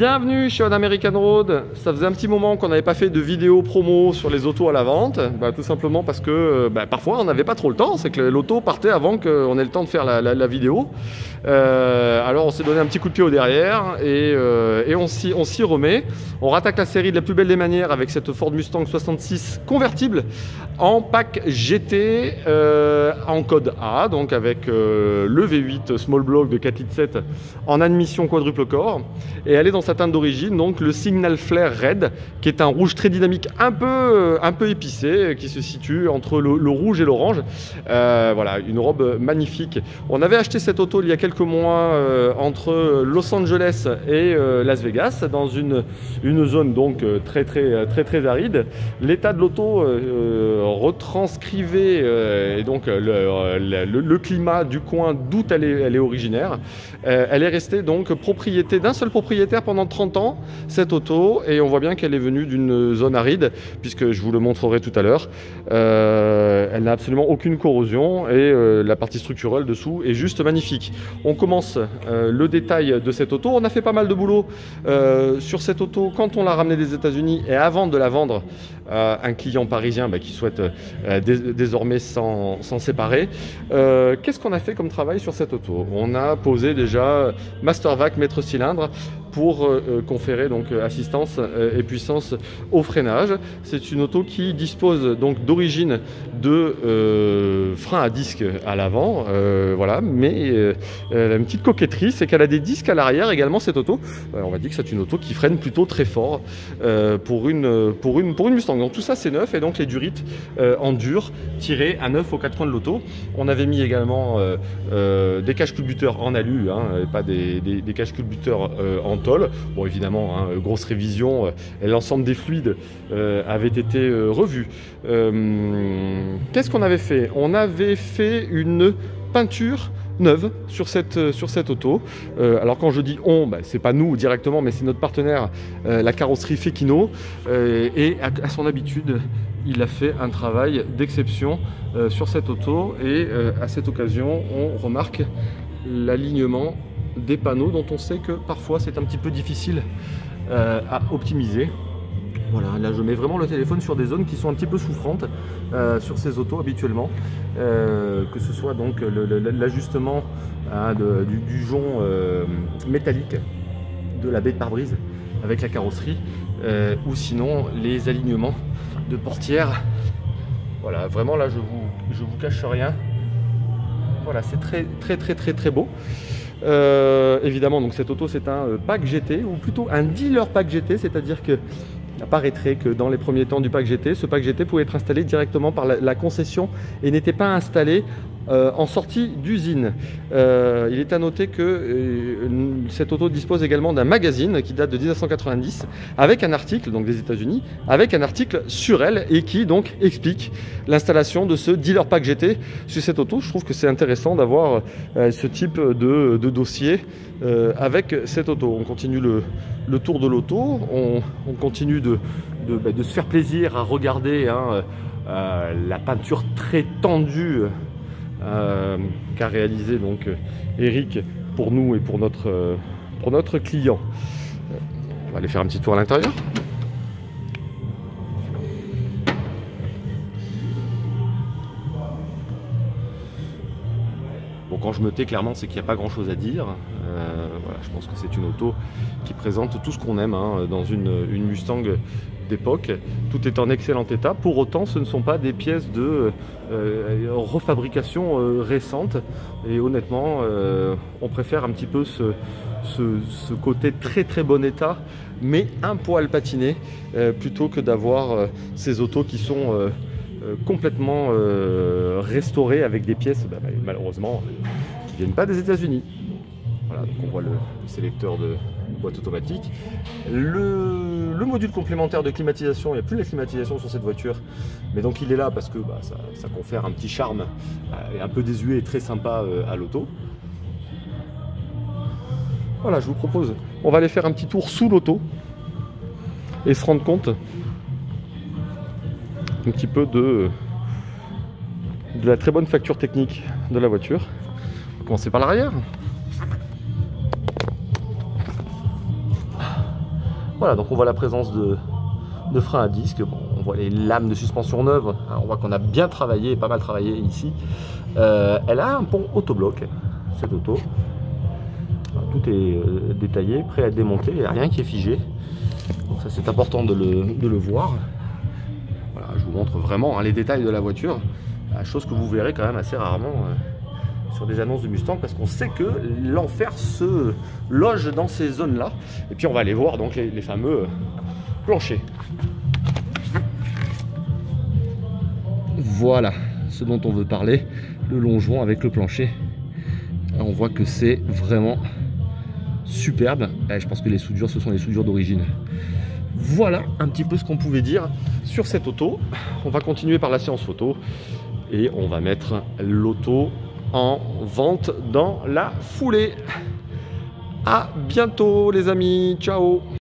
Bienvenue chez On American Road. Ça faisait un petit moment qu'on n'avait pas fait de vidéo promo sur les autos à la vente. Tout simplement parce que parfois on n'avait pas trop le temps. C'est que l'auto partait avant qu'on ait le temps de faire la vidéo. Alors on s'est donné un petit coup de pied au derrière et on s'y remet. On rattaque la série de la plus belle des manières avec cette Ford Mustang 66 convertible en pack GT en code A, donc avec le V8 Small Block de 4,7 litres en admission quadruple corps. Et elle est dans sa teinte d'origine, donc le Signal Flare Red, qui est un rouge très dynamique, un peu épicé, qui se situe entre le rouge et l'orange. Voilà, une robe magnifique. On avait acheté cette auto il y a quelques mois entre Los Angeles et Las Vegas, dans une zone donc très aride. L'état de l'auto retranscrivait et donc le climat du coin d'où elle est originaire. Elle est restée donc propriété d'un seul propriétaire pendant 30 ans, cette auto, et on voit bien qu'elle est venue d'une zone aride, puisque je vous le montrerai tout à l'heure. Elle n'a absolument aucune corrosion et la partie structurelle dessous est juste magnifique. On commence le détail de cette auto. On a fait pas mal de boulot sur cette auto quand on l'a ramenée des États-Unis et avant de la vendre à un client parisien qui souhaite désormais s'en séparer. Qu'est-ce qu'on a fait comme travail sur cette auto? On a posé déjà Master Vac maître cylindre pour conférer donc assistance et puissance au freinage. C'est une auto qui dispose donc d'origine de frein à disque à l'avant, voilà, mais elle a une petite coquetterie, c'est qu'elle a des disques à l'arrière également, cette auto. On va dire que c'est une auto qui freine plutôt très fort pour une Mustang. Donc tout ça c'est neuf, et donc les durites en dur tirées à neuf aux quatre coins de l'auto. On avait mis également des caches culbuteurs en alu, et pas des caches culbuteurs en tôle. Bon, évidemment, grosse révision, et l'ensemble des fluides avait été revu. Qu'est-ce qu'on avait fait? On avait fait une peinture neuve sur cette auto. Alors quand je dis on, c'est pas nous directement, mais c'est notre partenaire, la carrosserie Fekino, et à son habitude, il a fait un travail d'exception sur cette auto, et à cette occasion, on remarque l'alignement des panneaux dont on sait que parfois c'est un petit peu difficile à optimiser. Voilà, là je mets vraiment le téléphone sur des zones qui sont un petit peu souffrantes sur ces autos habituellement, que ce soit donc l'ajustement du jonc métallique de la baie de pare-brise avec la carrosserie, ou sinon les alignements de portières. Voilà, vraiment là je vous cache rien. Voilà, c'est très beau. Évidemment, donc cette auto c'est un pack GT, ou plutôt un dealer pack GT, c'est-à-dire que il apparaîtrait que dans les premiers temps du pack GT, ce pack GT pouvait être installé directement par la concession et n'était pas installé en sortie d'usine. Il est à noter que cette auto dispose également d'un magazine qui date de 1990 avec un article, donc des États-Unis, avec un article sur elle, et qui donc explique l'installation de ce dealer pack GT sur cette auto. Je trouve que c'est intéressant d'avoir ce type de dossier avec cette auto. On continue le tour de l'auto, on continue de se faire plaisir à regarder la peinture très tendue qu'a réalisé donc Eric pour nous et pour notre client. On va aller faire un petit tour à l'intérieur. Bon, quand je me tais, clairement, c'est qu'il n'y a pas grand chose à dire. Voilà, je pense que c'est une auto qui présente tout ce qu'on aime dans une Mustang d'époque. Tout est en excellent état. Pour autant, ce ne sont pas des pièces de refabrication récente. Et honnêtement, on préfère un petit peu ce côté très bon état, mais un poil patiné, plutôt que d'avoir ces autos qui sont complètement restaurées avec des pièces malheureusement qui ne viennent pas des États-Unis. Voilà, donc on voit le sélecteur de boîte automatique, le module complémentaire de climatisation. Il n'y a plus de la climatisation sur cette voiture, mais donc il est là parce que ça confère un petit charme et un peu désuet et très sympa à l'auto. Voilà, je vous propose, on va aller faire un petit tour sous l'auto et se rendre compte un petit peu de la très bonne facture technique de la voiture. On va commencer par l'arrière. Voilà, donc on voit la présence de frein à disque, bon, on voit les lames de suspension neuves, hein, on voit qu'on a bien travaillé, pas mal travaillé ici. Elle a un pont autobloc, cette auto. Alors, tout est détaillé, prêt à être démonté, il n'y a rien qui est figé. Donc ça c'est important de le voir. Voilà, je vous montre vraiment hein, les détails de la voiture, chose que vous verrez quand même assez rarement sur des annonces de Mustang, parce qu'on sait que l'enfer se loge dans ces zones-là. Et puis on va aller voir donc les fameux planchers. Voilà ce dont on veut parler, le longeron avec le plancher. Alors on voit que c'est vraiment superbe. Je pense que les soudures, ce sont les soudures d'origine. Voilà un petit peu ce qu'on pouvait dire sur cette auto. On va continuer par la séance photo et on va mettre l'auto en vente dans la foulée. À bientôt les amis, ciao.